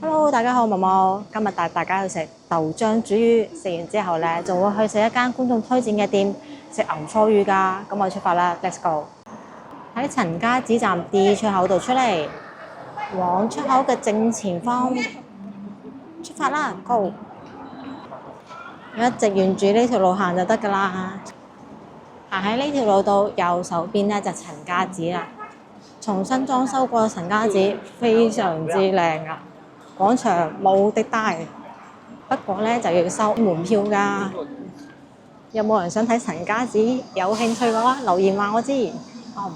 Hello，大家好，毛毛。今日帶大家去食豆漿煮魚，食完之後咧，仲會去食一間觀眾推薦嘅店，食牛初魚㗎。咁我哋出發啦，Let's go！喺陳家子站 D 出口度出嚟，往出口嘅正前方出發啦，Go！一直沿住呢條路行就得㗎啦。行喺呢條路度，右手邊咧就陳家子啦，重新裝修過嘅陳家子，非常之靚啊！廣場冇的大，不過咧就要收門票㗎。有冇人想睇陳家子？有興趣嘅話，留言話我知。唔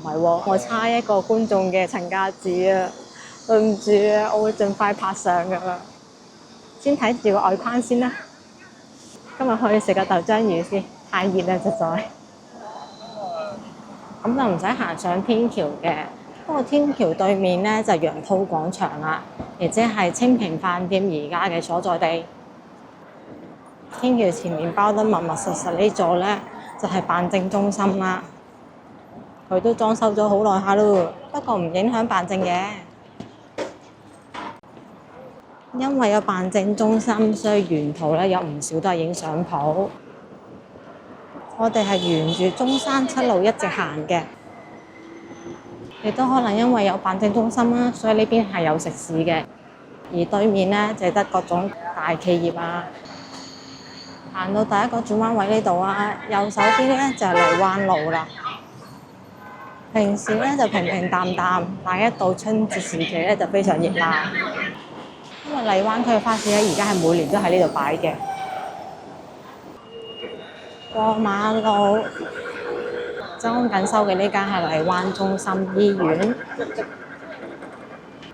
係喎，我差一個觀眾嘅陳家子啊，對唔住啊，我會盡快拍相㗎啦。先睇住個外框先啦。今日去食個豆漿魚先，太熱啦實在。咁就唔使行上天橋嘅。不過天橋對面咧就楊濤廣場啦，亦即係清平飯店而家嘅所在地。天橋前面包得密密實實呢座咧，就係辦證中心啦。佢都裝修咗好耐下咯，不過唔影響辦證嘅。因為有辦證中心，所以沿途咧有唔少都係影相鋪。我哋係沿住中山七路一直行嘅。亦都可能因為有辦證中心啦，所以呢邊係有食肆嘅。而對面咧就得各種大企業啊。行到第一個轉彎位呢度啊，右手邊咧就係荔灣路啦。平時咧就平平淡淡，但一到春節時期咧就非常熱鬧。因為荔灣區嘅花市咧而家係每年都喺呢度擺嘅。過馬路。裝緊修嘅呢間係荔灣中心醫院，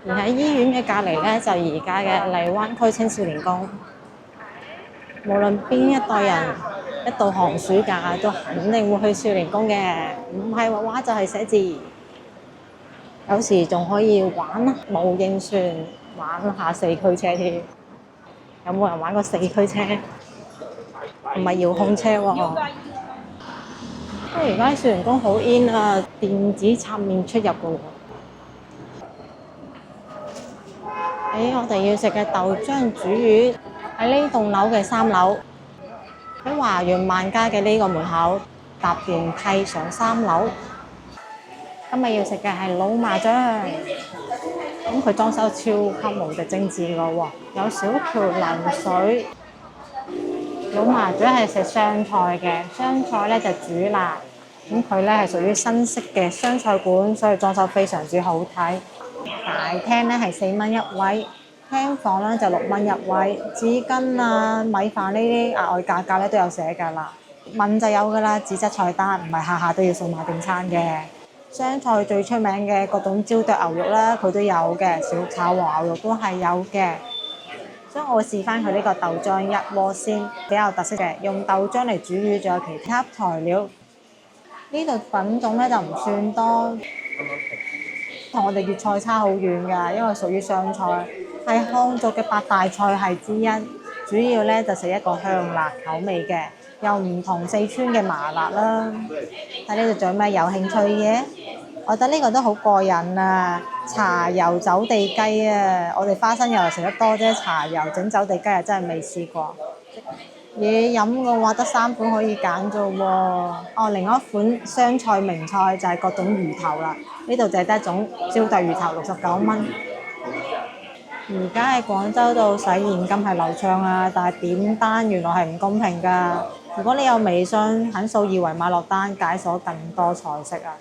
而喺醫院嘅隔離咧就而家嘅荔灣區青少年宮。無論邊一代人，一到寒暑假都肯定會去少年宮嘅，唔係畫畫就係寫字。有時仲可以玩模型船，玩下四驅車添。有冇人玩過四驅車？唔係遙控車喎。而家少年宮好 in 啊，電子插面出入嘅喎。我哋要食嘅豆漿煮魚喺呢棟樓嘅3樓，喺華潤萬家嘅呢個門口搭電梯上3樓。今日要食嘅係老麻醬，咁佢裝修超級無敵精緻嘅喎，有小橋流水。老麻醬係食湘菜嘅，湘菜咧就煮辣，咁佢咧係屬於新式嘅湘菜館，所以裝修非常之好睇。大廳咧係4蚊一位，廳房咧就6蚊一位。紙巾啊、米飯呢啲額外價格咧都有寫㗎啦，問就有㗎啦，紙質菜單，唔係下下都要數碼訂餐嘅。湘菜最出名嘅各種焦剁牛肉啦，佢都有嘅，小炒黃牛肉都係有嘅。所以我會試翻佢呢個豆漿一鍋先，比較特色嘅，用豆漿嚟煮魚，仲有其他材料。呢度品種咧就唔算多，同我哋粵菜差好遠㗎，因為屬於湘菜，係漢族嘅8大菜系之一。主要咧就食一個香辣口味嘅，又唔同四川嘅麻辣啦。睇呢度仲有咩有興趣嘅？我覺得呢個都好過癮啊！茶油走地雞啊，我哋花生油食得多啫，茶油整走地雞啊真係未試過。嘢飲嘅話得3款可以揀啫喎。另外一款湘菜名菜就係各種魚頭啦，呢度就係得一種焦剁魚頭69蚊。而家喺廣州度使現金係流暢啊，但係點單原來係唔公平㗎。如果你有微信，肯掃二維碼落單，解鎖更多菜式啊！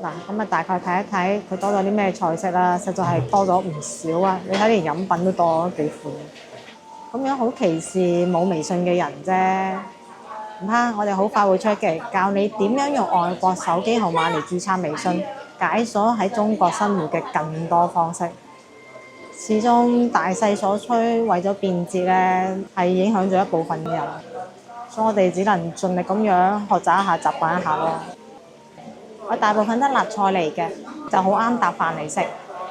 嗱，咁啊大概睇一睇佢多咗啲咩菜式啦，實在係多咗唔少啊！你睇連飲品都多咗幾款，咁樣好歧視冇微信嘅人啫。唔怕，我哋好快會出嘅，教你點樣用外國手機號碼嚟註冊微信，解鎖喺中國生活嘅更多方式。始終大勢所趨，為咗便捷咧，係影響咗一部分嘅人，所以我哋只能盡力咁樣學習一下、習慣一下咯。我大部分都辣菜嚟嘅，就好啱搭飯嚟食。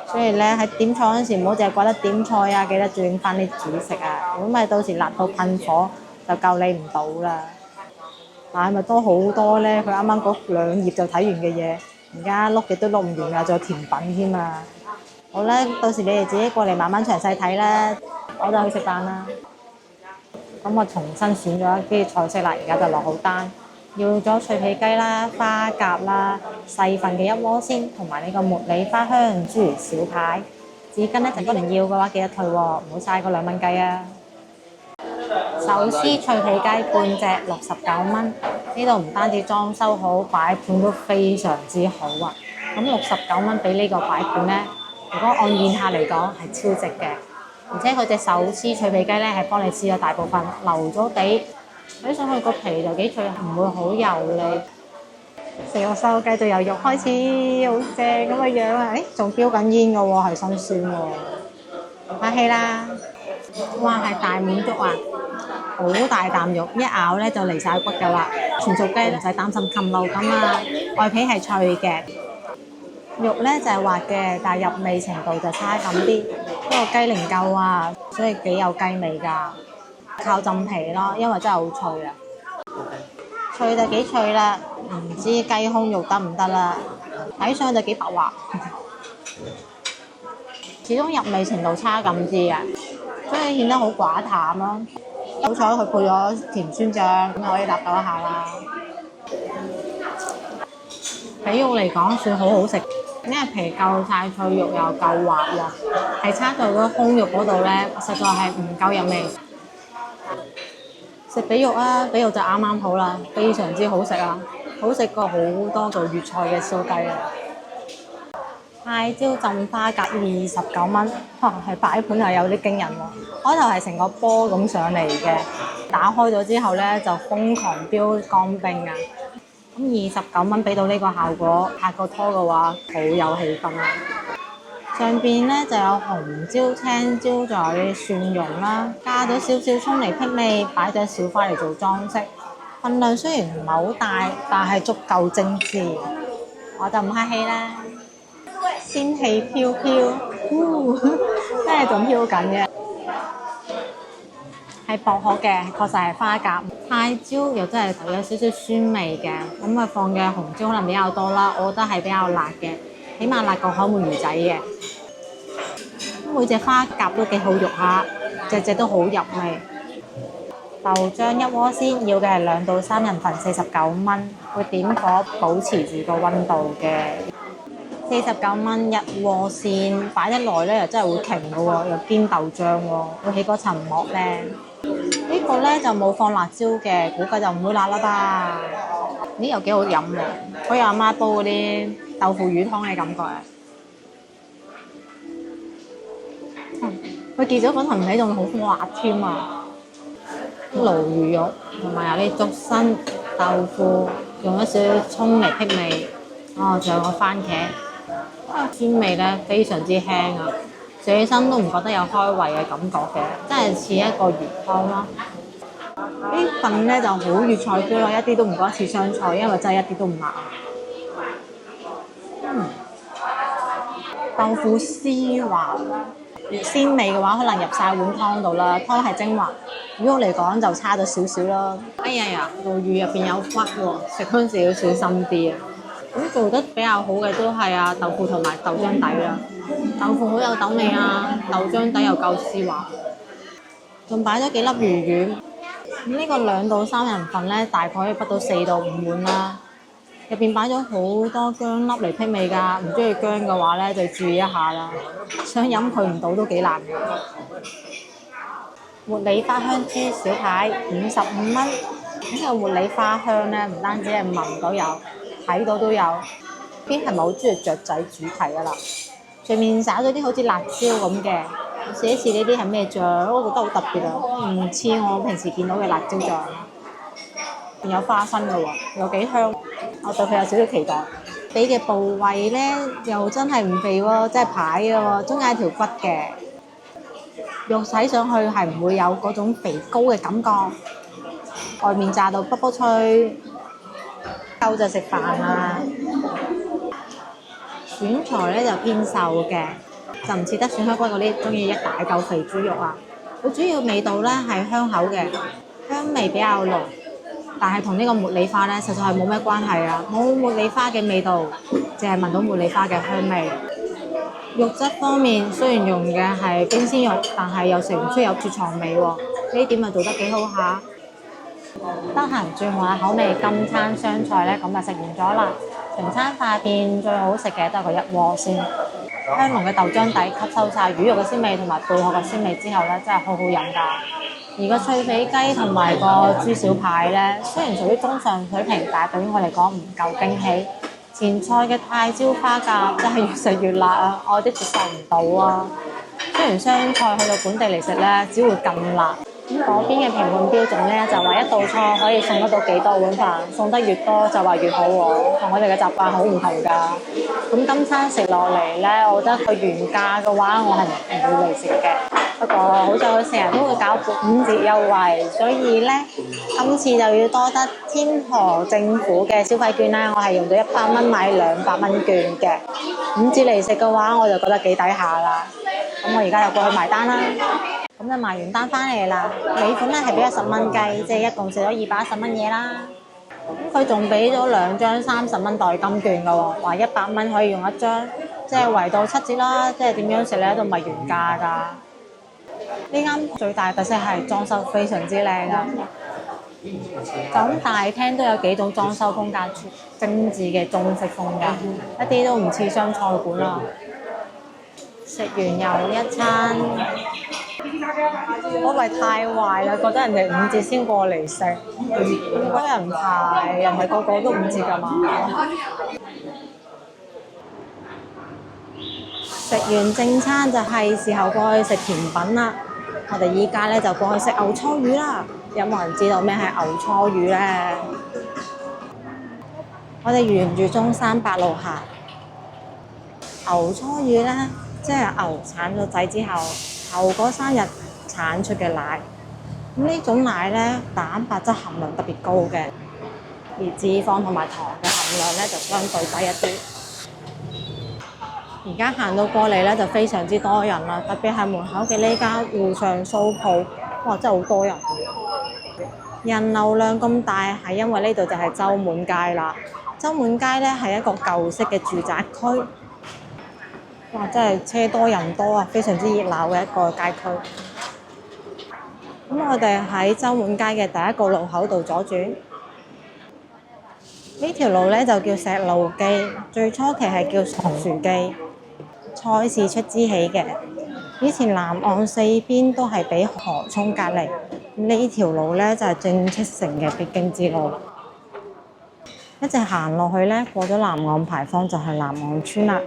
所以咧喺點菜嗰陣時，唔好淨係覺得點菜啊，記得轉翻啲主食啊，如果咪到時辣到噴火，就救你唔到啦。但係咪多好多咧？佢啱啱嗰2頁就睇完嘅嘢，而家碌極都碌唔完㗎，仲有甜品添啊！好啦，到時你哋自己過嚟慢慢詳細睇啦，我就去食飯啦。咁我重新選咗一啲菜式啦，而家就落好單，要咗脆皮雞啦、花甲啦、細份嘅一鍋先，同埋呢個茉莉花香豬小排。紙巾咧就一定要嘅話記得退喎，唔好嘥個2蚊雞啊！壽司脆皮雞半隻69蚊，呢度唔單止裝修好，擺盤都非常之好啊！咁69蚊俾呢個擺盤咧，如果按現價嚟講係超值嘅，而且佢隻壽司脆皮雞咧係幫你撕咗大部分，留咗地，睇上去個皮就幾脆，唔會好油膩。食個瘦雞就由肉開始，好正咁嘅樣啊！誒，仲飆緊煙嘅喎，係辛酸喎。客氣啦，哇係大滿足啊！好大啖肉，一咬咧就離晒骨㗎啦。全熟雞唔使擔心禽流感啊，外皮係脆嘅，肉咧就係滑嘅，但係入味程度就差咁啲。呢個雞靈夠啊，所以幾有雞味㗎。靠浸皮咯，因為真係好脆啊！脆就幾脆啦，唔知雞胸肉得唔得啦？睇上去就幾白滑，始終入味程度差咁啲啊，所以顯得好寡淡咯。好彩佢配咗甜酸醬，咁可以搭到一下啦。比肉嚟講算好好食，因為皮夠晒脆，肉又夠滑喎，係差在嗰胸肉嗰度咧，實在係唔夠入味。食比肉啊，比肉就啱啱好啦，非常之好食啊，好食過好多做粵菜嘅燒雞啊！泰椒浸花甲29蚊，哇，係擺盤係有啲驚人喎，開頭係成個波咁上嚟嘅，打開咗之後咧就瘋狂飆乾冰啊！咁29蚊俾到呢個效果，拍個拖嘅話好有氣氛啊！上邊咧就有紅椒、青椒，仲有啲蒜蓉啦，加咗少少葱嚟辟味，擺隻小花嚟做裝飾。份量雖然唔係好大，但係足夠精緻。我就唔客氣啦，仙氣飄飄，真係仲飄緊嘅。係薄荷嘅，確實係花甲。泰椒又真係有少少酸味嘅，咁啊放嘅紅椒可能比較多啦，我覺得係比較辣嘅。起碼辣過口門魚仔嘅，每隻花甲都幾好肉下，隻都好入味。豆漿一鍋先，要嘅係2到3人份，49蚊，會點火保持住個溫度嘅。49蚊一鍋先，擺得耐咧又真係會停嘅喎，又煎豆漿喎，會起嗰層膜咧。呢個咧就冇放辣椒嘅，估計就唔會辣啦吧。呢又幾好飲喎，好似阿媽煲嗰啲豆腐魚湯嘅感覺啊！佢結咗粉同起仲好辣添啊！鱸魚肉同埋有啲竹笙豆腐，用咗少少葱嚟辟味。哦，仲有個番茄，酸味咧非常之輕啊！食起身都唔覺得有開胃嘅感覺嘅，真係似一個魚湯咯。呢份咧就好粵菜 feel 咯，一啲都唔覺得似湘菜，因為真係一啲都唔辣。豆腐絲滑，鮮味嘅話可能入晒碗湯度啦，湯係精華。魚肉嚟講就差咗少少啦。哎呀，鱸魚入邊有骨喎，食嗰陣時要小心啲啊！咁做得比較好嘅都係啊豆腐同埋豆漿底啦。豆腐好有豆味啊，豆漿底又夠絲滑，仲擺咗幾粒魚丸。咁呢個2到3人份咧，大概可以畢到4到5碗啦。入邊擺咗好多薑粒嚟辟味㗎，唔中意薑嘅話咧就注意一下啦。想飲佢唔到都幾難㗎。茉莉花香豬小排55蚊。呢個茉莉花香咧，唔單止係聞到有，睇到都有。邊係咪好中意雀仔主題㗎啦？上面灑咗啲好似辣椒咁嘅，試一試呢啲係咩醬？我覺得好特別啊，唔似我平時見到嘅辣椒醬。仲有花生嘅喎，又幾香。我對佢有少少期待。俾嘅部位咧，又真係唔肥喎，真係排嘅喎，中間有條骨嘅。肉睇上去係唔會有嗰種肥膏嘅感覺，外面炸到卜卜脆，夠就食飯啦。選材咧就偏瘦嘅，就唔似得選香骨嗰啲中意一大嚿肥豬肉啊。佢主要味道咧係香口嘅，香味比較濃，但係同呢個茉莉花咧實在係冇咩關係啊，冇茉莉花嘅味道，淨係聞到茉莉花嘅香味。肉質方面雖然用嘅係冰鮮肉，但係又食唔出有雪藏味喎，呢點咪做得幾好下。得閒轉換下口味，今餐雙菜咧咁就食完咗啦。成餐飯店最好食嘅都係個一鍋先，香濃嘅豆漿底吸收晒魚肉嘅鮮味同埋貝殼嘅鮮味之後咧，真係好好飲㗎。而個脆皮雞同埋個豬小排咧，雖然屬於中上水平，但係對於我嚟講唔夠驚喜。前菜嘅泰椒花甲真係越食越辣啊！我有啲接受唔到啊。雖然雙菜去到本地嚟食咧，只會更辣。咁嗰邊嘅評判標準咧，就話一道菜可以送得到幾多碗飯，送得越多就話越好喎，同我哋嘅習慣好唔同㗎。咁今餐食落嚟咧，我覺得佢原價嘅話，我係唔會嚟食嘅。不過好在佢成日都會搞5折優惠，所以咧今次就要多得天河政府嘅消費券啦。我係用到100蚊買200蚊券嘅，5折嚟食嘅話，我就覺得幾抵下啦。咁我而家就過去埋單啦。咁就埋完單翻嚟啦，尾款咧係俾咗10蚊雞，即係一共食咗210蚊嘢啦。咁佢仲俾咗2張30蚊代金券㗎喎，話100蚊可以用1張，即係圍到7折啦。即係點樣食咧都唔係原價㗎。呢間最大特色係裝修非常之靚啊！就咁大廳都有幾種裝修風格，精緻嘅中式風格，一啲都唔似湘菜館啦。食完又一餐，我咪太壞啦！覺得人哋5折先過嚟食，咁多人排，又唔係個個都5折㗎嘛。食完正餐就係時候過去食甜品啦。我哋依家咧就過去食牛初魚啦。有冇人知道咩係牛初魚咧？我哋沿住中山八路行。牛初魚咧，即係牛產咗仔之後，頭嗰3日產出嘅奶。咁呢種奶咧，蛋白質含量特別高嘅，而脂肪同埋糖嘅含量咧就相對低一啲。而家行到過嚟咧就非常之多人啦，特別係門口嘅呢間湖上酥鋪，哇！真係好多人。人流量咁大係因為呢度就係洲滿街啦。洲滿街咧係一個舊式嘅住宅區，哇！真係車多人多啊，非常之熱鬧嘅一個街區。咁我哋喺洲滿街嘅第一個路口度左轉。呢條路咧就叫石路基，最初期係叫紅樹基。菜市出之起嘅，以前南岸4邊都係俾河涌隔離，呢條路咧就係正出城嘅必經之路。一直行落去咧，過咗南岸牌坊就係南岸村啦，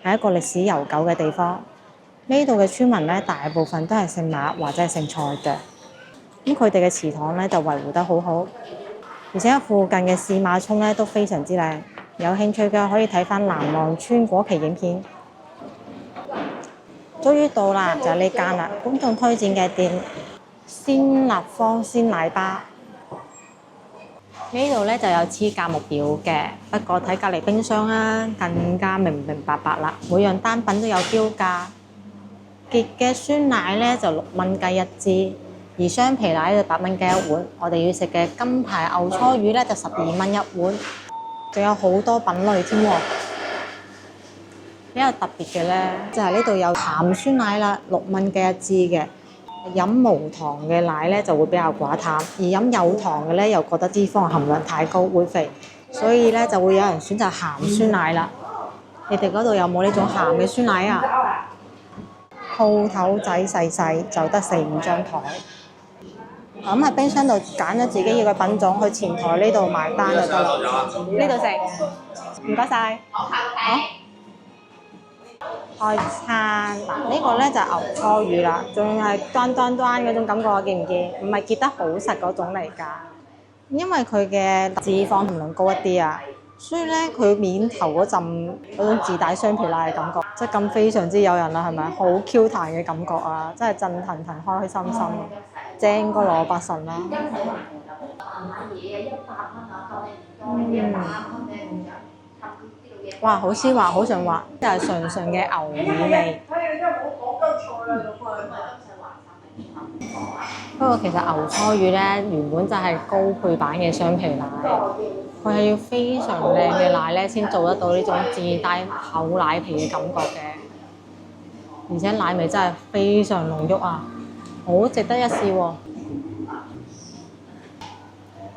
係一個歷史悠久嘅地方。呢度嘅村民咧，大部分都係姓馬或者係姓蔡嘅。咁佢哋嘅祠堂咧就維護得好好，而且附近嘅市馬涌咧都非常之靚。有興趣嘅可以睇翻南岸村嗰期影片。終於到啦，就係呢間啦，觀眾推薦嘅店鮮立方鮮奶巴。呢度咧就有黐價目表嘅，不過睇隔離冰箱啦，更加明明白白啦。每樣單品都有標價。傑嘅酸奶咧就6蚊雞一支，而雙皮奶就8蚊雞一碗。我哋要食嘅金牌牛初魚咧就12蚊一碗，仲有好多品類添喎。比較特別嘅咧，就係呢度有淡酸奶啦，6蚊雞一支嘅。飲無糖嘅奶咧就會比較寡淡，而飲有糖嘅咧又覺得脂肪含量太高會肥，所以咧就會有人選擇鹹酸奶啦。你哋嗰度有冇呢種鹹嘅酸奶啊？鋪頭仔細細就得4-5張台，咁喺冰箱度揀咗自己要嘅品種，去前台呢度埋單就得啦。呢度食，唔該晒。開餐嗱，呢個咧就係牛初魚啦，仲係端嗰種感覺，見唔見？唔係結得好實嗰種嚟㗎，因為佢嘅脂肪含量高一啲啊，所以咧佢面頭嗰種自帶雙皮奶嘅感覺，質感非常之誘人啦，係咪？好 Q 彈嘅感覺啊，真係震騰騰開心心，正過蘿蔔神啦。哇！好絲滑，好順滑，即係純純嘅牛耳味。不過其實牛初魚咧原本就係高配版嘅雙皮奶，佢係要非常靚嘅奶咧先做得到呢種自帶厚奶皮嘅感覺嘅。而且奶味真係非常濃郁啊，好值得一試喎！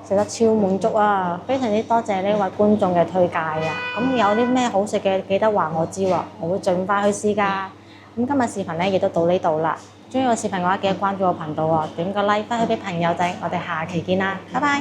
食得超滿足啊！非常之多謝呢位觀眾嘅推介啊！咁有啲咩好食嘅記得話我知喎，我會盡快去試㗎。咁今日視頻咧亦都到呢度啦。鍾意我視頻嘅話，記得關注我頻道喎，點個 like 翻去俾朋友仔。我哋下期見啦，拜拜！